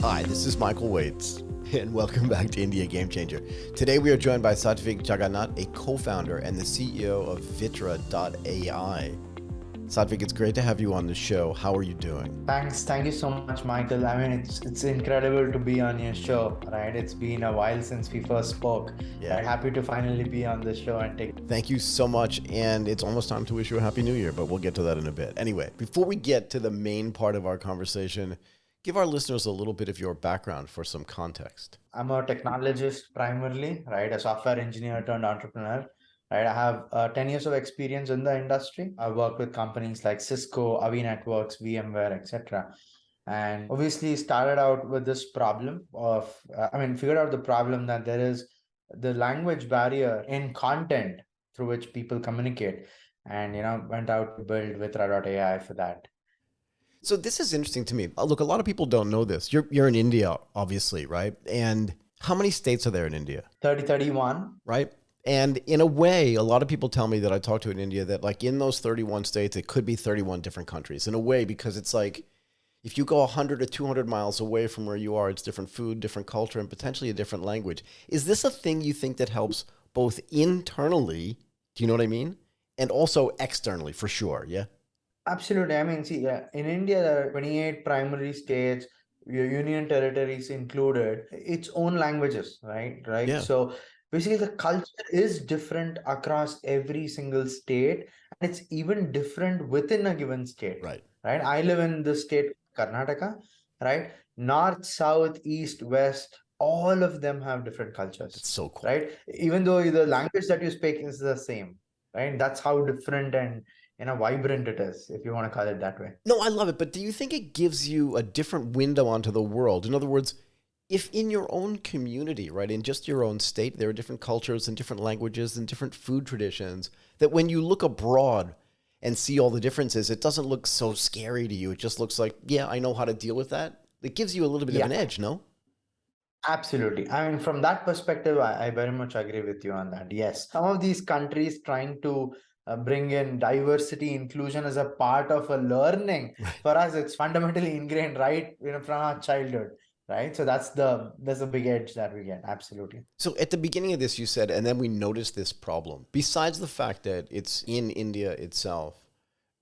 Hi, this is Michael Waits, and welcome back to India Game Changer. Today we are joined by Satvik Jagannath, a co-founder and the CEO of Vitra.ai. Satvik, it's great to have you on the show. How are you doing? Thanks. Thank you so much, Michael. I mean, it's incredible to be on your show, right? It's been a while since we first spoke. Yeah. Right? Happy to finally be on the show and take. Thank you so much, and it's almost time to wish you a Happy New Year, but we'll get to that in a bit. Anyway, before we get to the main part of our conversation, give our listeners a little bit of your background for some context. I'm a technologist primarily, right? A software engineer turned entrepreneur. Right, I have 10 years of experience in the industry. I work with companies like Cisco, Avi Networks, VMware, etc. And obviously started out with this problem of, figured out the problem that there is the language barrier in content through which people communicate. And, went out to build Vitra.ai for that. So this is interesting to me. Look, a lot of people don't know this. You're in India, obviously, right? And how many states are there in India? 31. Right? And in a way, a lot of people tell me that I talk to in India that like in those 31 states, it could be 31 different countries in a way, because it's like, if you go 100 or 200 miles away from where you are, it's different food, different culture, and potentially a different language. Is this a thing you think that helps both internally, do you know what I mean? And also externally, for sure, yeah? Absolutely. I mean, see, in India, there are 28 primary states, your union territories included, its own languages, right? Right. Yeah. So basically, the culture is different across every single state, and it's even different within a given state. Right. Right. I live in the state Karnataka, right? North, south, east, west, all of them have different cultures. That's so cool. Right. Even though the language that you speak is the same, right? That's how different and vibrant it is, if you want to call it that way. No, I love it. But do you think it gives you a different window onto the world? In other words, if in your own community, right, in just your own state, there are different cultures and different languages and different food traditions, that when you look abroad and see all the differences, it doesn't look so scary to you. It just looks like, yeah, I know how to deal with that. It gives you a little bit of an edge, no? Absolutely. I mean, from that perspective, I very much agree with you on that. Yes. Some of these countries trying to bring in diversity, inclusion as a part of a learning. For us, it's fundamentally ingrained, right? From our childhood, right? So that's a big edge that we get. Absolutely. So at the beginning of this, you said, and then we noticed this problem. Besides the fact that it's in India itself,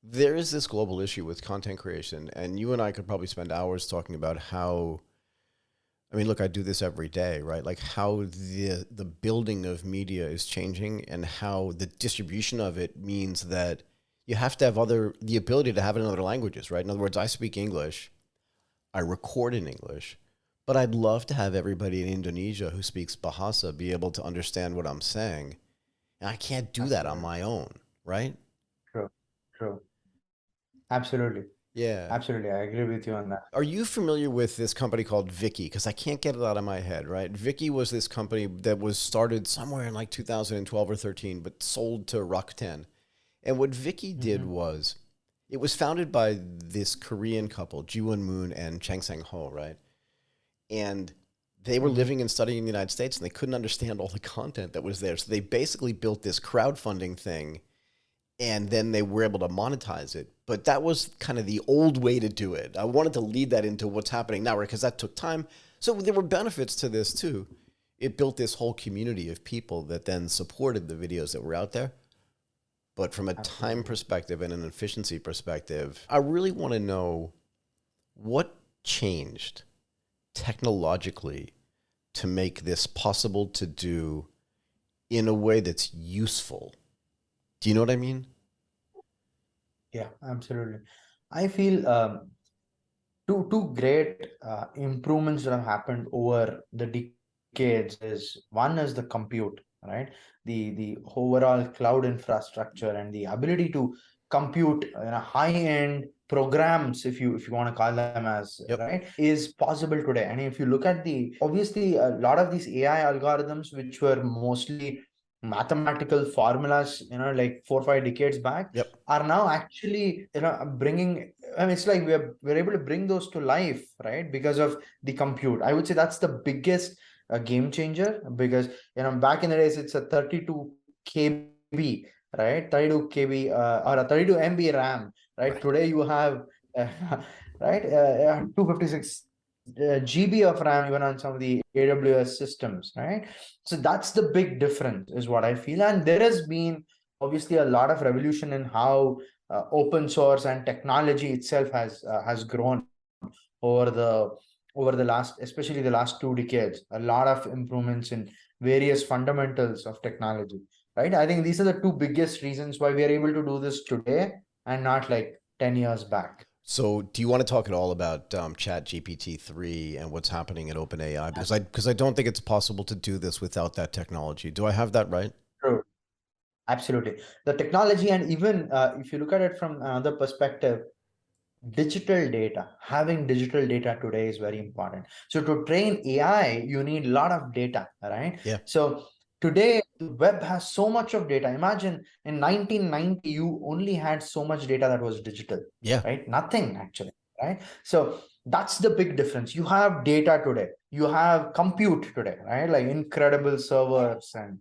there is this global issue with content creation. And you and I could probably spend hours talking about how, I mean, look, I do this every day, right? Like how the building of media is changing and how the distribution of it means that you have to have the ability to have it in other languages, right? In other words, I speak English, I record in English, but I'd love to have everybody in Indonesia who speaks Bahasa be able to understand what I'm saying. And I can't do that on my own, right? True. True. Absolutely. Yeah. Absolutely. I agree with you on that. Are you familiar with this company called Viki? Because I can't get it out of my head, right? Viki was this company that was started somewhere in like 2012 or 13, but sold to Rakuten. And what Viki did was, it was founded by this Korean couple, Ji-won Moon and Chang Sang-ho, right? And they were living and studying in the United States, and they couldn't understand all the content that was there. So they basically built this crowdfunding thing, and then they were able to monetize it. But that was kind of the old way to do it. I wanted to lead that into what's happening now, right? Because that took time. So there were benefits to this too. It built this whole community of people that then supported the videos that were out there. But from a time perspective and an efficiency perspective, I really want to know what changed technologically to make this possible to do in a way that's useful. Do you know what I mean? Yeah, absolutely. I feel two great improvements that have happened over the decades is one is the compute, right? The overall cloud infrastructure and the ability to compute high end programs, if you want to call them as, right, is possible today. And if you look at obviously a lot of these AI algorithms, which were mostly mathematical formulas, like 4 or 5 decades back, are now actually bringing, I mean, it's like we're able to bring those to life, right? Because of the compute. I would say that's the biggest game changer, because back in the days it's a 32 KB, right? 32 KB or a 32 MB RAM, right? Today you have right 256 GB of RAM even on some of the AWS systems, right? So that's the big difference, is what I feel. And there has been obviously a lot of revolution in how open source and technology itself has grown over the last, especially the last 2 decades. A lot of improvements in various fundamentals of technology, right? I think these are the two biggest reasons why we are able to do this today and not like 10 years back. So, do you want to talk at all about Chat GPT-3 and what's happening at OpenAI? Because I don't think it's possible to do this without that technology. Do I have that right? True. Absolutely. The technology, and even if you look at it from another perspective, digital data, having digital data today is very important. So to train AI, you need a lot of data, right? Yeah. So today, the web has so much of data. Imagine in 1990, you only had so much data that was digital, Yeah. right? Nothing actually, right? So that's the big difference. You have data today, you have compute today, right? Like incredible servers and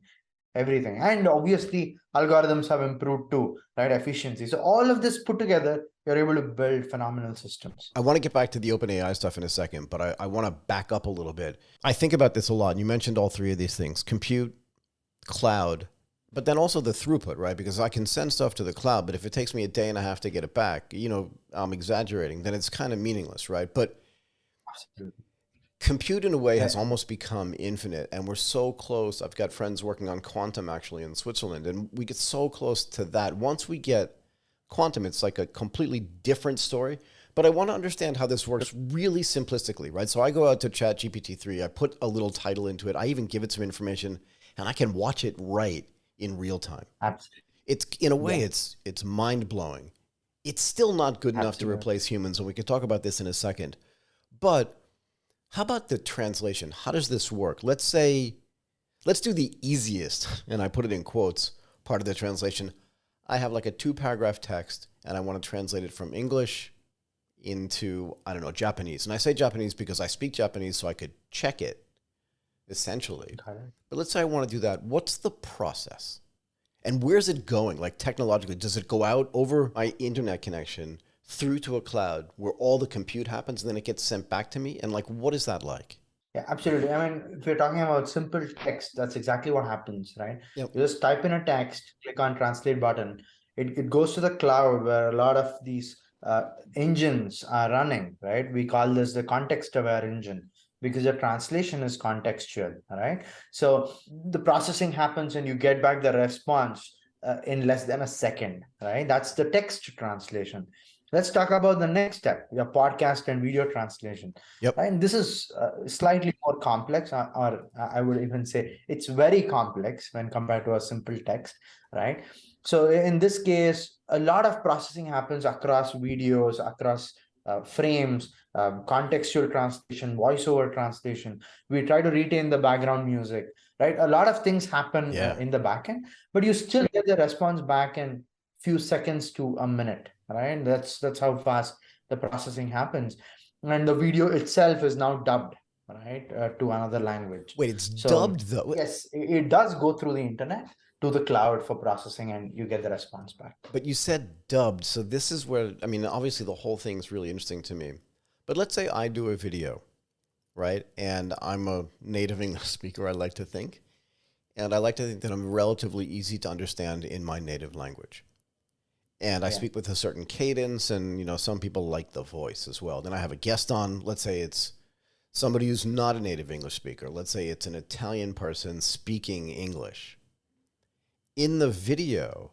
everything, and obviously algorithms have improved too, right? Efficiency. So all of this put together, you're able to build phenomenal systems. I want to get back to the OpenAI stuff in a second, but I want to back up a little bit. I think about this a lot. You mentioned all three of these things: compute, cloud, but then also the throughput, right? Because I can send stuff to the cloud, but if it takes me a day and a half to get it back, I'm exaggerating, then it's kind of meaningless, right? But Absolutely. compute in a way has Yeah, almost become infinite, and we're so close. I've got friends working on quantum actually in Switzerland, and we get so close to that. Once we get quantum, it's like a completely different story. But I want to understand how this works really simplistically, right? So I go out to Chat GPT-3, I put a little title into it, I even give it some information, and I can watch it write in real time. absolutely. It's in a way, Yeah, it's mind blowing. It's still not good enough to absolutely. replace humans, and we can talk about this in a second. But how about the translation? How does this work? Let's do the easiest, and I put it in quotes, part of the translation. I have like a 2 paragraph text, and I want to translate it from English into, I don't know, Japanese. And I say Japanese because I speak Japanese, so I could check it, essentially. Got it. But let's say I want to do that. What's the process? And where's it going? Like technologically, does it go out over my internet connection through to a cloud where all the compute happens and then it gets sent back to me? And like, what is that like? Yeah, absolutely. I mean, if you're talking about simple text, that's exactly what happens, right? Yep. You just type in a text, click on translate button. It goes to the cloud where a lot of these engines are running, right? We call this the context aware engine because the translation is contextual, right? So the processing happens and you get back the response in less than a second, right? That's the text translation. Let's talk about the next step, your podcast and video translation. Yep. And this is slightly more complex, or I would even say it's very complex when compared to a simple text, right? So in this case, a lot of processing happens across videos, across frames, contextual translation, voiceover translation. We try to retain the background music, right? A lot of things happen Yeah. in the backend, but you still get the response back in few seconds to a minute, right? That's how fast the processing happens, and the video itself is now dubbed, right, to another language. Wait, it's So dubbed though. yes, it does go through the internet to the cloud for processing, and you get the response back. But you said dubbed. So this is where, I mean, obviously the whole thing's really interesting to me. But let's say I do a video, right? And I'm a native English speaker, I like to think. And I like to think that I'm relatively easy to understand in my native language. And I Yeah, speak with a certain cadence, and some people like the voice as well. Then I have a guest on. Let's say it's somebody who's not a native English speaker. Let's say it's an Italian person speaking English. In the video,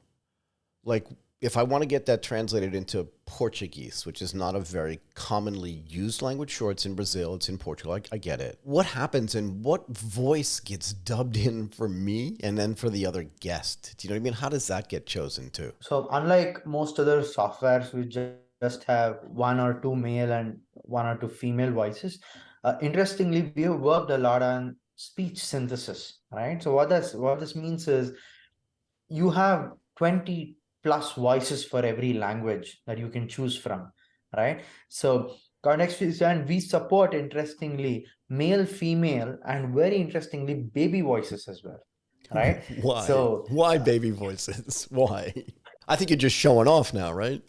like if I want to get that translated into Portuguese, which is not a very commonly used language, sure, it's in Brazil, it's in Portugal, I get it. What happens and what voice gets dubbed in for me and then for the other guest? Do you know what I mean? How does that get chosen too? so unlike most other softwares which just have one or two male and one or two female voices, interestingly we have worked a lot on speech synthesis, right? So what this means is you have 20 plus voices for every language that you can choose from, right? So context is, and we support, interestingly, male, female, and very interestingly baby voices as well, right? Why? So Why baby voices? Why? I think you're just showing off now, right?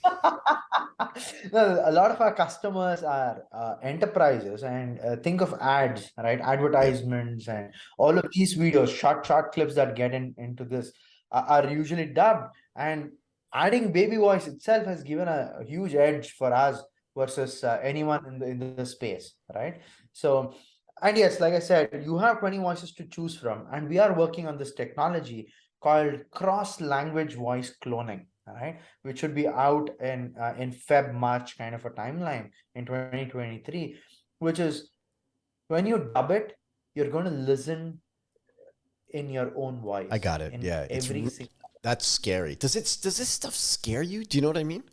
No, a lot of our customers are enterprises, and think of ads, right? Yep. Advertisements and all of these videos, short clips that get into this are usually dubbed. And adding baby voice itself has given a huge edge for us versus anyone in the space, right? So, and yes, like I said, you have 20 voices to choose from, and we are working on this technology called cross language voice cloning. All right, which should be out in Feb March kind of a timeline in 2023, which is when you dub it, you're going to listen in your own I voice got it. in Yeah, every single. that's scary. Does this stuff scare you? Do you know what I mean?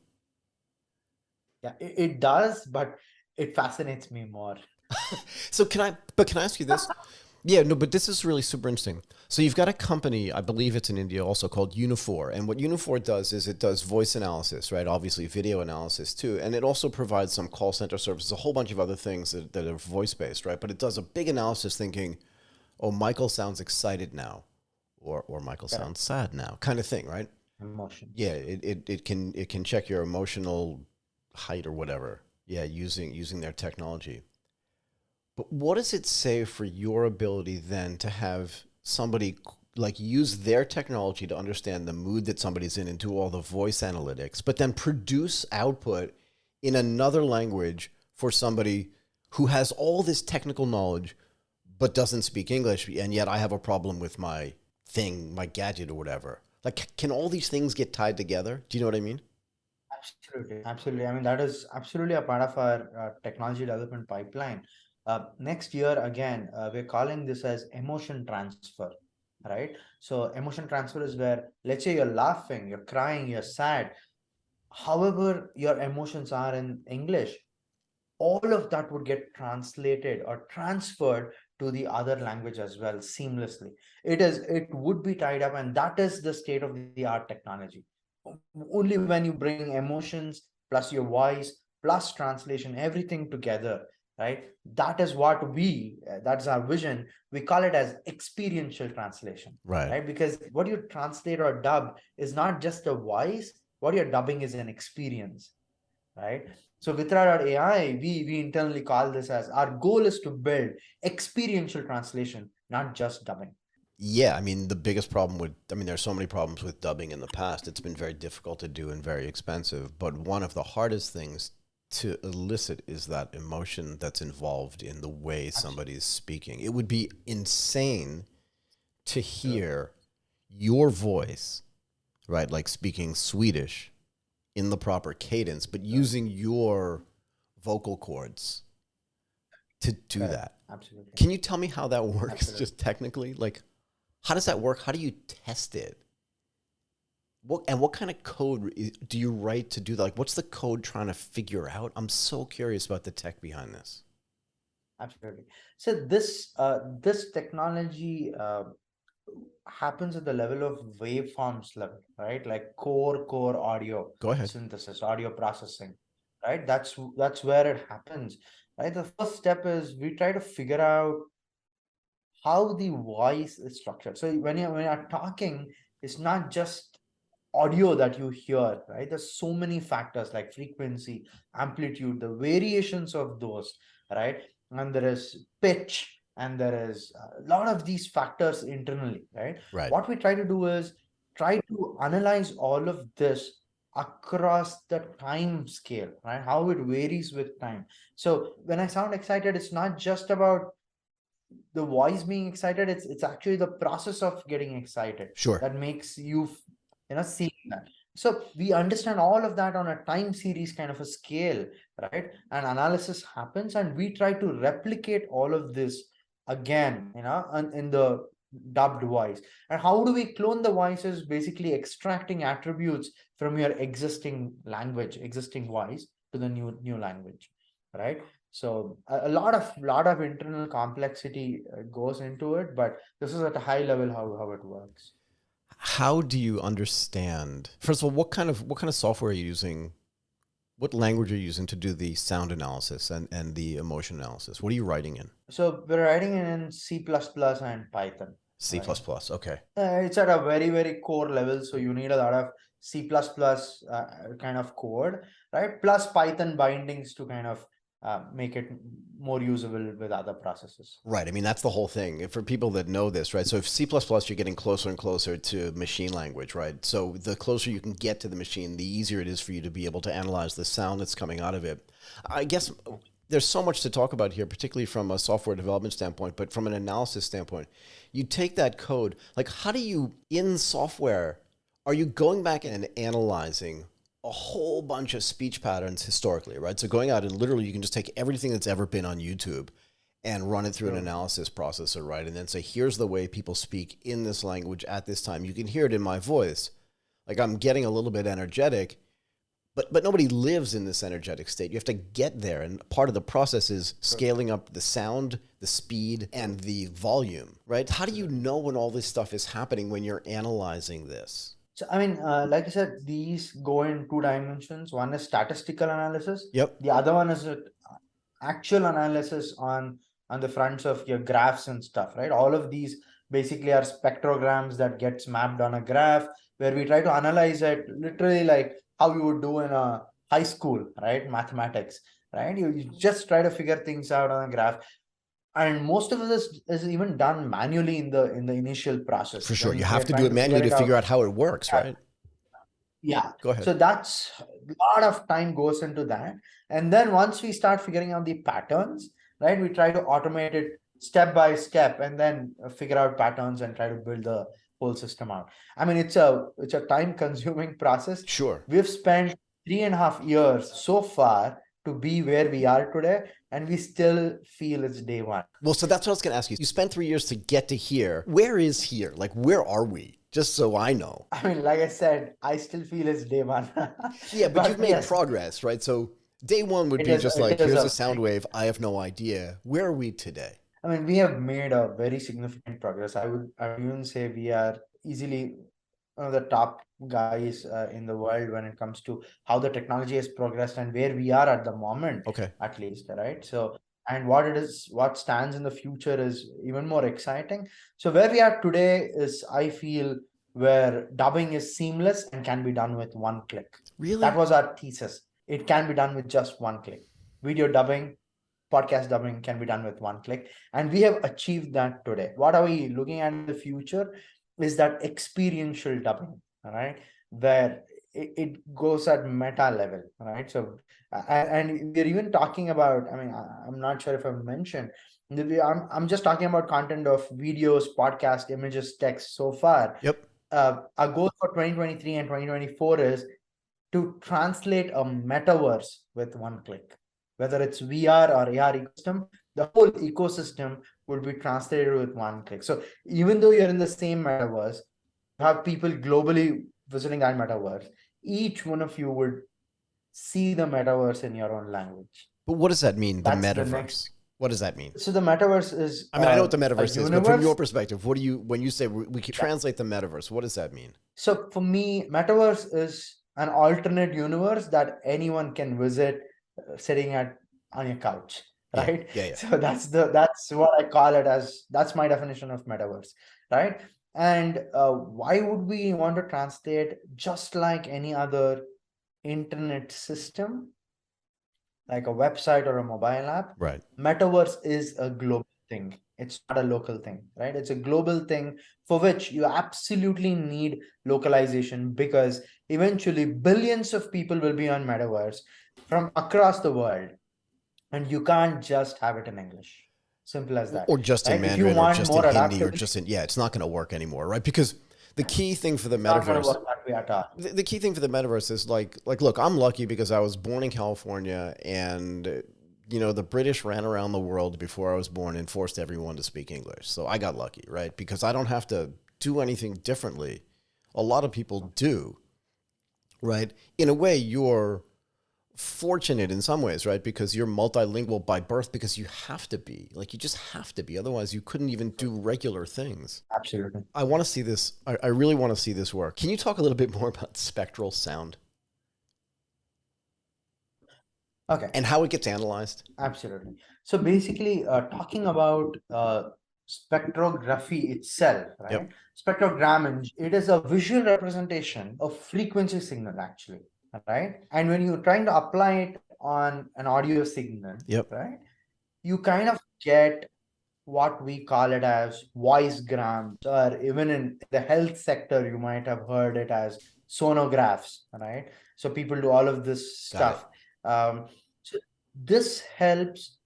Yeah, it does, but it fascinates me more. So can I ask you this? Yeah, no, but this is really super interesting. So you've got a company, I believe it's in India also, called Unifor. And what Unifor does is it does voice analysis, right? Obviously video analysis too. And it also provides some call center services, a whole bunch of other things that are voice based, right? But it does a big analysis thinking, oh, Michael sounds excited now, or Michael Correct. sounds sad now, kind of thing, right? Yeah, Emotions. it can check your emotional height or whatever. Yeah, using their technology. But what does it say for your ability then to have somebody like use their technology to understand the mood that somebody's in and do all the voice analytics, but then produce output in another language for somebody who has all this technical knowledge but doesn't speak English, and yet I have a problem with my thing, my gadget or whatever. Like, can all these things get tied together? Do you know what I mean? Absolutely, absolutely. I mean, that is absolutely a part of our technology development pipeline. Next year, again, we're calling this as emotion transfer, right? So, emotion transfer is where, let's say, you're laughing, you're crying, you're sad. However, your emotions are in English, all of that would get translated or transferred to the other language as well seamlessly. It would be tied up, and that is the state of the art technology. Only when you bring emotions plus your voice plus translation, everything together, right? That is what that's our vision. We call it as experiential translation, Right. right? Because what you translate or dub is not just a voice. What you're dubbing is an experience, right? So Vitra.ai, we internally call this as our goal is to build experiential translation, not just dubbing. Yeah, I mean, the biggest problem with, I mean, there's so many problems with dubbing in the past. It's been very difficult to do and very expensive. But one of the hardest things to elicit is that emotion that's involved in the way somebody's speaking. It would be insane to Absolutely. hear your voice, right, like speaking Swedish in the proper cadence, but using your vocal cords to do Correct. that. Absolutely. Can you tell me how that works Absolutely. just technically? Like, how does that work? How do you test it? What kind of code do you write to do that? Like, what's the code trying to figure out? I'm so curious about the tech behind this. Absolutely. So this technology happens at the level of waveforms level, right? Like core audio Go ahead. synthesis, audio processing, right? That's where it happens, right? The first step is we try to figure out how the voice is structured. So when you're talking, it's not just audio that you hear, right? There's so many factors like frequency, amplitude, the variations of those, right? And there is pitch, and there is a lot of these factors internally, right? Right. What we try to do is try to analyze all of this across the time scale, right? How it varies with time. So when I sound excited, it's not just about the voice being excited, it's actually the process of getting excited Sure. that makes you see that. So we understand all of that on a time series kind of a scale, right? And analysis happens, and we try to replicate all of this again, in the dubbed voice. And how do we clone the voices? Basically extracting attributes from your existing voice to the new language, right? So a lot of internal complexity goes into it, but this is at a high level how it works. How do you understand? First of all, what kind of software are you using? What language are you using to do the sound analysis and the emotion analysis? What are you writing in? So we're writing in C++ and Python, C++. right? Okay. It's at a very core level, so you need a lot of C++ kind of code, right? Plus Python bindings to kind of make it more usable with other processes. Right. I mean, that's the whole thing for people that know this, right? So if C++, you're getting closer and closer to machine language, right? So the closer you can get to the machine, the easier it is for you to be able to analyze the sound that's coming out of it. I guess there's so much to talk about here, particularly from a software development standpoint, but from an analysis standpoint, you take that code, like how do you, in software, are you going back and analyzing a whole bunch of speech patterns historically, right? So going out and literally you can just take everything that's ever been on YouTube and run it through an analysis processor, right? And then say, here's the way people speak in this language at this time. You can hear it in my voice. Like I'm getting a little bit energetic, but nobody lives in this energetic state. You have to get there. And part of the process is scaling up the sound, the speed, and the volume, right? How do you know when all this stuff is happening when you're analyzing this? So, I mean, like I said, these go in two dimensions. One is statistical analysis. Yep. The other one is actual analysis on the fronts of your graphs and stuff, right? All of these basically are spectrograms that gets mapped on a graph where we try to analyze it literally like how you would do in a high school, right? Mathematics, right? You just try to figure things out on a graph. And most of this is even done manually in the initial process. For sure. When You we have are to do trying it to manually to figure it figure out. out how it works, right? Yeah. Go ahead. So that's a lot of time goes into that. And then once we start figuring out the patterns, right, we try to automate it step by step and then figure out patterns and try to build the whole system out. I mean, it's a time consuming process. Sure. We've spent 3.5 years so far to be where we are today, and we still feel it's day one. Well, so that's what I was going to ask you. You spent 3 years to get to here. Where is here? Like, where are we? Just so I know. I mean, like I said, I still feel it's day one. Yeah, but you've made yes, progress, right? So day one would it be is. just It like, is here's a a sound wave. I have no idea. Where are we today? I mean, we have made a very significant progress. I would even say we are easily one of the top guys in the world when it comes to how the technology has progressed and where we are at the moment, Okay. at least, right? So, and what it is, what stands in the future is even more exciting. So, where we are today is, I feel, where dubbing is seamless and can be done with one click. Really? That was our thesis. It can be done with just one click. Video dubbing, podcast dubbing can be done with one click, and we have achieved that today. What are we looking at in the future is that experiential dubbing, all right, where it goes at meta level, right? So and we're even talking about, I mean, I'm not sure if I've mentioned, I'm just talking about content of videos, podcast, images, text so far. Yep. Our goal for 2023 and 2024 is to translate a metaverse with one click, whether it's VR or AR ecosystem, the whole ecosystem would be translated with one click. So even though you're in the same metaverse, you have people globally visiting that metaverse, each one of you would see the metaverse in your own language. But what does that mean, the That's the metaverse? next. What does that mean? So the metaverse is I mean, I know what the a metaverse is, but from your universe. perspective, what do you, when you say we can translate the metaverse, what does that mean? So for me, metaverse is an alternate universe that anyone can visit sitting on your couch, Yeah, right? yeah. So that's what I call it as. That's my definition of metaverse, right? And why would we want to translate just like any other internet system, like a website or a mobile app? Right. Metaverse is a global thing. It's not a local thing, right? It's a global thing for which you absolutely need localization, because eventually billions of people will be on metaverse from across the world, and you can't just have it in English. Simple as that, Or just in right? If you Mandarin or want just in more Hindi or adaptability, just in, yeah, it's not going to work anymore, right? Because the key thing for the it's not going to metaverse, work that way at all. the key thing for the metaverse is like, look, I'm lucky because I was born in California and, you know, the British ran around the world before I was born and forced everyone to speak English. So I got lucky, right? Because I don't have to do anything differently. A lot of people do, right? In a way, you're fortunate in some ways, right? Because you're multilingual by birth, because you have to be. Like, you just have to be. Otherwise, you couldn't even do regular things. Absolutely. I want to see this. I really want to see this work. Can you talk a little bit more about spectral sound? Okay. And how it gets analyzed? Absolutely. So basically, talking about spectrography itself, Yep. right? Spectrogram, it is a visual representation of frequency signal, actually, right? And when you're trying to apply it on an audio signal, Yep. right, you kind of get what we call it as voice grams, or even in the health sector, you might have heard it as sonographs, right? So people do all of this Got it. stuff. So this helps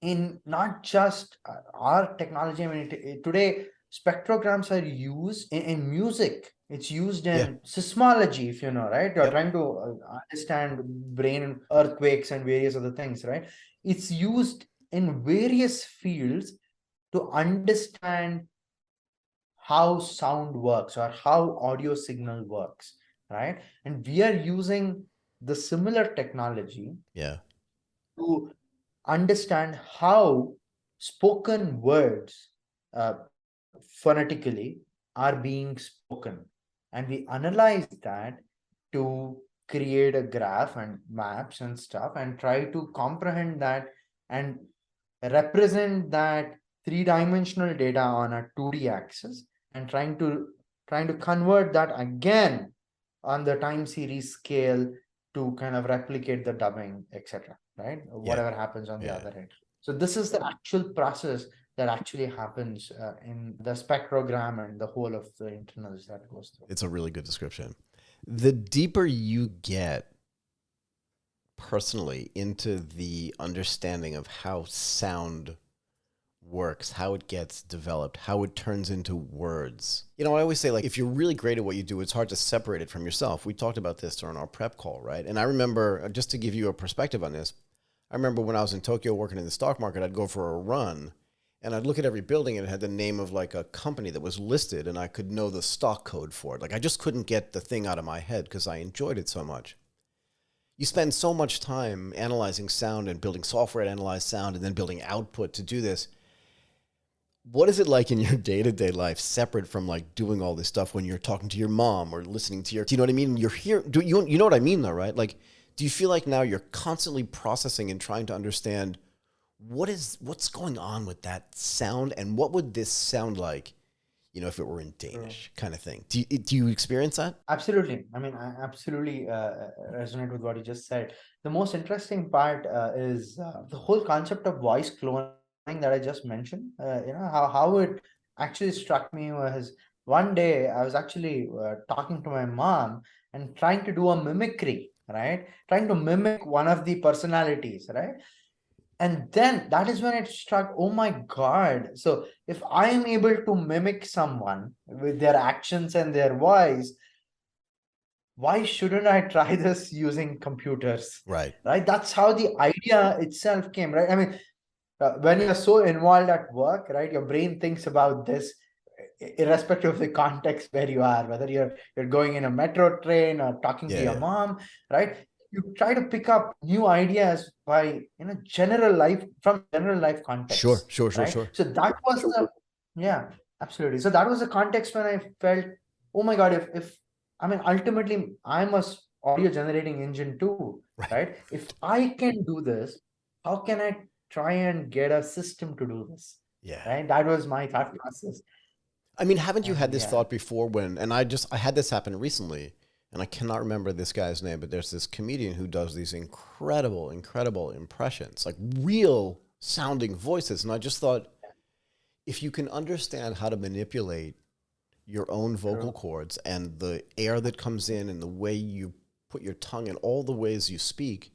in not just our technology. I mean, today spectrograms are used in music. It's used Yeah. in seismology, if you know, right? You're Yep. trying to understand brain earthquakes and various other things, right? It's used in various fields to understand how sound works or how audio signal works, right? And we are using the similar technology Yeah. to understand how spoken words uh, phonetically are being spoken. And we analyze that to create a graph and maps and stuff and try to comprehend that and represent that three-dimensional data on a 2D axis and trying to convert that again on the time series scale to kind of replicate the dubbing, etc. Right? Yeah. Whatever happens on the Yeah. other end. So this is the actual process that actually happens in the spectrogram and the whole of the internals that goes through. It's a really good description. The deeper you get personally into the understanding of how sound works, how it gets developed, how it turns into words. You know, I always say, like, if you're really great at what you do, it's hard to separate it from yourself. We talked about this during our prep call, right? And I remember, just to give you a perspective on this, I remember when I was in Tokyo working in the stock market, I'd go for a run and I'd look at every building and it had the name of like a company that was listed and I could know the stock code for it. Like I just couldn't get the thing out of my head because I enjoyed it so much. You spend so much time analyzing sound and building software to analyze sound and then building output to do this. What is it like in your day-to-day life separate from like doing all this stuff when you're talking to your mom or listening to your, do you know what I mean? You're here, you know what I mean though, right? Like, do you feel like now you're constantly processing and trying to understand what's going on with that sound and what would this sound like, you know, if it were in Danish kind of thing? Do you experience that? Absolutely. I mean, I absolutely resonate with what you just said. The most interesting part is the whole concept of voice cloning that I just mentioned. How it actually struck me was one day I was actually talking to my mom and trying to do a mimicry, right? Trying to mimic one of the personalities, right? And then that is when it struck, oh my God. So if I am able to mimic someone with their actions and their voice, why shouldn't I try this using computers? Right. Right? That's how the idea itself came, right? I mean, when you're so involved at work, right, your brain thinks about this irrespective of the context where you are, whether you're going in a metro train or talking to Yeah. your Yeah. mom, right? You try to pick up new ideas by general life from general life Sure. context, Sure. Sure. right? Sure. So that was the yeah, absolutely. So that was the context when I felt, oh my God, if I mean ultimately I'm a audio generating engine too, Right. right? If I can do this, how can I try and get a system to do this? Yeah. Right? That was my thought process. I mean, haven't you had And this yeah, thought before I had this happen recently and I cannot remember this guy's name, but there's this comedian who does these incredible impressions, like real sounding voices. And I just thought, if you can understand how to manipulate your own vocal true. cords and the air that comes in and the way you put your tongue and all the ways you speak,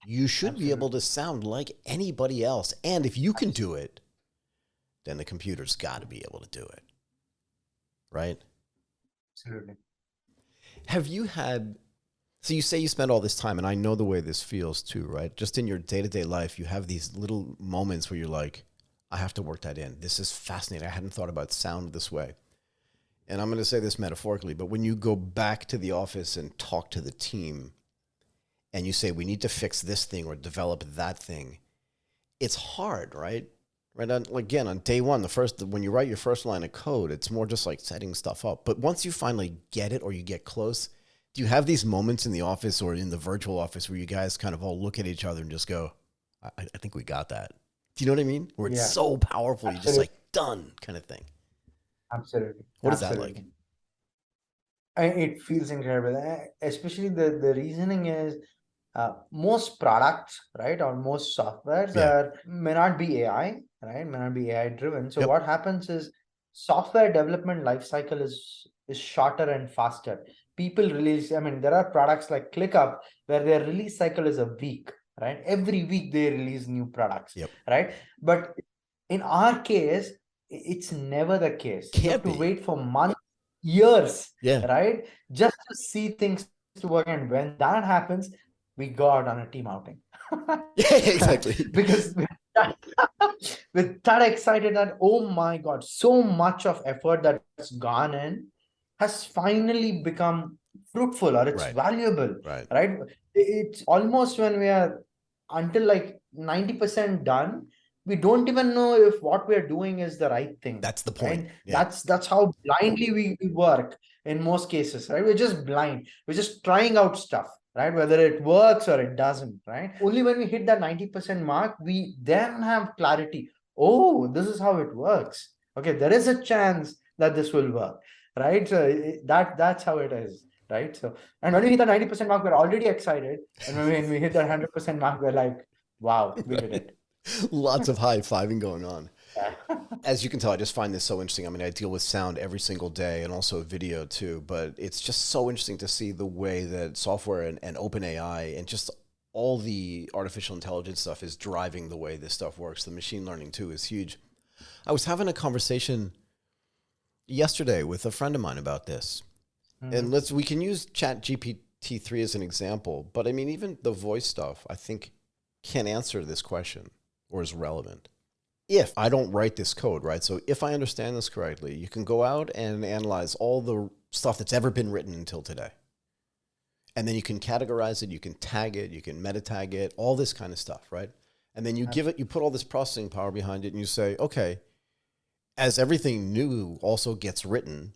you should be able Absolutely. to sound like anybody else. And if you can do it, then the computer's got to be able to do it, right? Absolutely. Have you had, so you say you spend all this time, and I know the way this feels too, right? Just in your day-to-day life, you have these little moments where you're like, I have to work that in. This is fascinating. I hadn't thought about sound this way. And I'm going to say this metaphorically, but when you go back to the office and talk to the team and you say, we need to fix this thing or develop that thing, it's hard, right? Right. Again, on day one, when you write your first line of code, it's more just like setting stuff up. But once you finally get it or you get close, do you have these moments in the office or in the virtual office where you guys kind of all look at each other and just go, I think we got that. Do you know what I mean? Where it's Yeah, so powerful. You're just absolutely. like, done kind of thing. Absolutely. What is that like? Absolutely. It feels incredible. Especially the reasoning is most products, right, or most softwares Yeah. may not be AI, right, may not be AI driven. So Yep. what happens is software development life cycle is shorter and faster. People release, I mean, there are products like ClickUp where their release cycle is a week, right? Every week they release new products, Yep. right? But in our case, it's never the case. You have Can't to be. wait for months, years, Yeah. right? Just to see things to work. And when that happens, we go out on a team outing. Yeah, exactly. Because we're that excited that, oh my God, so much of effort that's gone in has finally become fruitful or it's Right. valuable, Right. right? It's almost when we are until like 90% done, we don't even know if what we're doing is the right thing, That's the point. right? Yeah. That's how blindly we work in most cases, right? We're just blind. We're just trying out stuff, right? Whether it works or it doesn't, right? Only when we hit that 90% mark, we then have clarity. Oh, this is how it works. Okay, there is a chance that this will work, right? So that's how it is, right? So, and when we hit the 90% mark, we're already excited. And when we hit that 100% mark, we're like, wow, we did Right. it. Lots of high fiving going on. Yeah. As you can tell, I just find this so interesting. I mean, I deal with sound every single day and also video too, but it's just so interesting to see the way that software and open AI and just all the artificial intelligence stuff is driving the way this stuff works. The machine learning too is huge. I was having a conversation yesterday with a friend of mine about this. And we can use Chat GPT-3 as an example, but I mean, even the voice stuff, I think, can answer this question or is relevant. If I don't write this code, right? So if I understand this correctly, you can go out and analyze all the stuff that's ever been written until today. And then you can categorize it, you can tag it, you can meta tag it, all this kind of stuff, right? And then you give it, you put all this processing power behind it and you say, okay, as everything new also gets written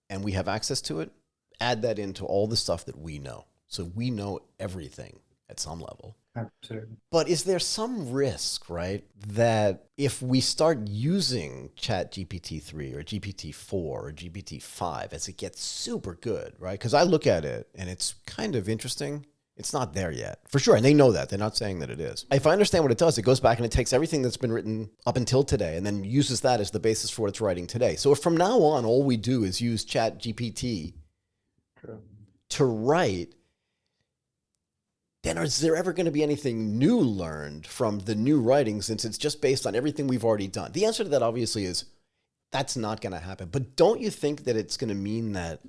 and we have access to it, add that into all the stuff that we know. So we know everything at some level. Absolutely. But is there some risk, right, that if we start using Chat GPT-3 or GPT-4 or GPT-5 as it gets super good, right? Because I look at it and it's kind of interesting. It's not there yet, for sure. And they know that. They're not saying that it is. If I understand what it does, it goes back and it takes everything that's been written up until today and then uses that as the basis for what it's writing today. So if from now on, all we do is use Chat GPT to write, then is there ever going to be anything new learned from the new writing since it's just based on everything we've already done? The answer to that obviously is that's not going to happen. But don't you think that it's going to mean that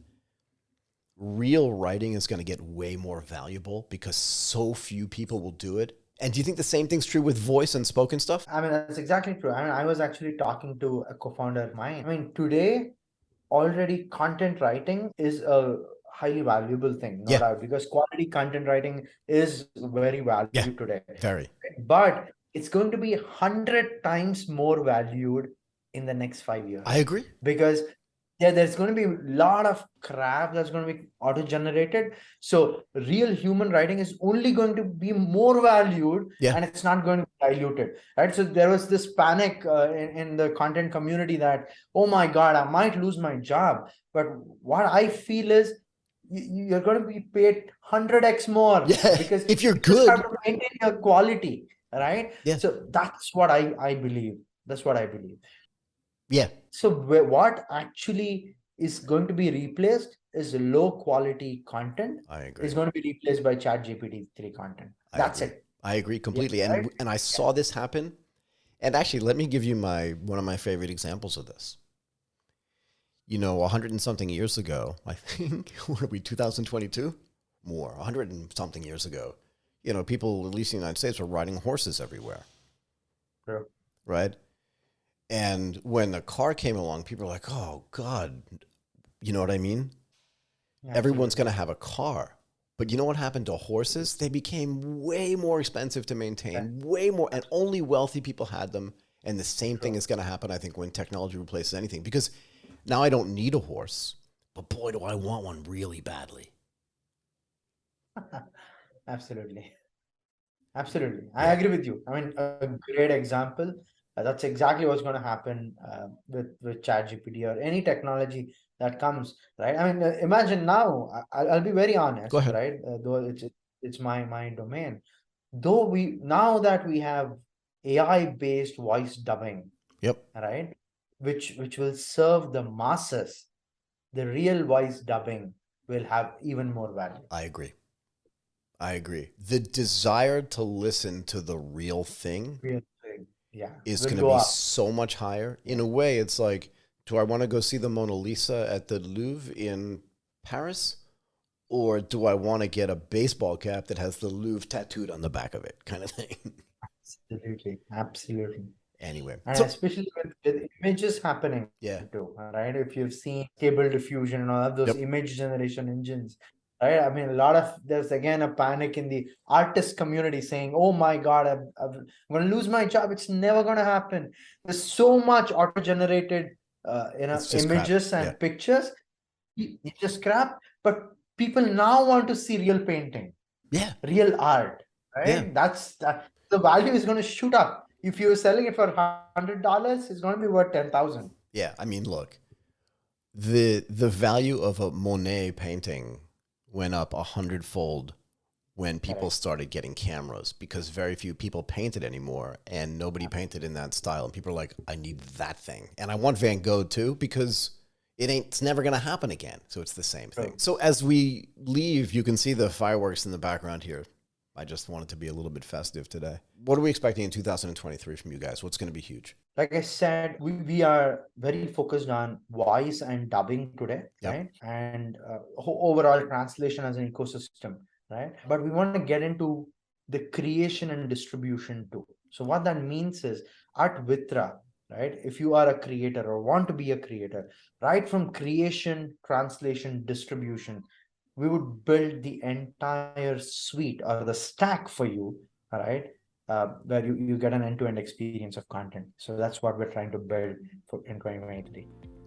real writing is going to get way more valuable because so few people will do it? And do you think the same thing's true with voice and spoken stuff? I mean, that's exactly true. I mean, I was actually talking to a co-founder of mine. I mean, today, already content writing is a highly valuable thing, no Yeah. doubt, because quality content writing is very Yeah. valued today. Very. But it's going to be 100 times more valued in the next 5 years. I agree. Because there's going to be a lot of crap that's going to be auto-generated. So real human writing is only going to be more valued, Yeah. and it's not going to be diluted, right? So there was this panic in the content community that, oh my God, I might lose my job. But what I feel is you're going to be paid 100x more, Yeah. because If you're you just good. have to maintain your quality, right? Yeah. So that's what I believe. That's what I believe. Yeah. So what actually is going to be replaced is low quality content. I agree. Is going to be replaced by Chat GPT-3 content. That's it. I agree completely. Yeah, right? And I saw this happen. And actually, let me give you one of my favorite examples of this. You know, 100 and something years ago, I think, what are we, 2022? More, 100 and something years ago, you know, people, at least in the United States, were riding horses everywhere. True. Right? And when the car came along, people were like, oh, God, you know what I mean? Yeah, Everyone's absolutely. going to have a car. But you know what happened to horses? They became way more expensive to maintain, way more, and only wealthy people had them. And the same thing is going to happen, I think, when technology replaces anything. Because now I don't need a horse, but boy, do I want one really badly. Absolutely. Absolutely. I Yeah. agree with you. I mean, a great example. That's exactly what's going to happen with ChatGPT or any technology that comes, right? I mean, imagine now. I'll be very Go honest, ahead. right? Though it's my domain. Though now that we have AI based voice dubbing, Yep. right, which will serve the masses, the real voice dubbing will have even more value. I agree. I agree. The desire to listen to the real thing Real thing, yeah, is will going to go be up. so much higher. Yeah, In a way, it's like, do I want to go see the Mona Lisa at the Louvre in Paris? Or do I want to get a baseball cap that has the Louvre tattooed on the back of it, kind of thing? absolutely, absolutely. Anyway, And so especially with images happening yeah, too, right? If you've seen Stable Diffusion and all of those yep, image generation engines, right? I mean, there's again a panic in the artist community saying, "Oh my God, I'm going to lose my job. It's never going to happen." There's so much auto-generated, it's just crap. images Yeah, and pictures. You just crap, but people now want to see real painting, yeah, real art, yeah, right? The value is going to shoot up. If you're selling it for $100, it's going to be worth 10,000. yeah. I mean, look, the value of a Monet painting went up 100-fold when people Correct. started getting cameras because very few people painted anymore and nobody painted in that style. And people are like, I need that thing. And I want Van Gogh too because it's never going to happen again. So it's the same thing. True. So as we leave, you can see the fireworks in the background here. I just wanted to be a little bit festive today. What are we expecting in 2023 from you guys? What's going to be huge? Like I said, we are very focused on voice and dubbing today, Yep. right? And overall translation as an ecosystem, right? But we want to get into the creation and distribution too. So what that means is at Vitra, right? If you are a creator or want to be a creator, right from creation, translation, distribution, we would build the entire suite or the stack for you, all right? Where you get an end-to-end experience of content. So that's what we're trying to build in 2023.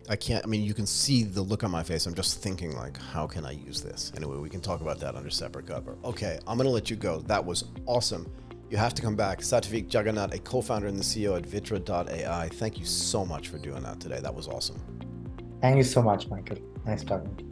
I mean, you can see the look on my face. I'm just thinking like, how can I use this? Anyway, we can talk about that under separate cover. Okay, I'm going to let you go. That was awesome. You have to come back. Satvik, Jagannath, a co-founder and the CEO at Vitra.ai. Thank you so much for doing that today. That was awesome. Thank you so much, Michael. Nice talking to you.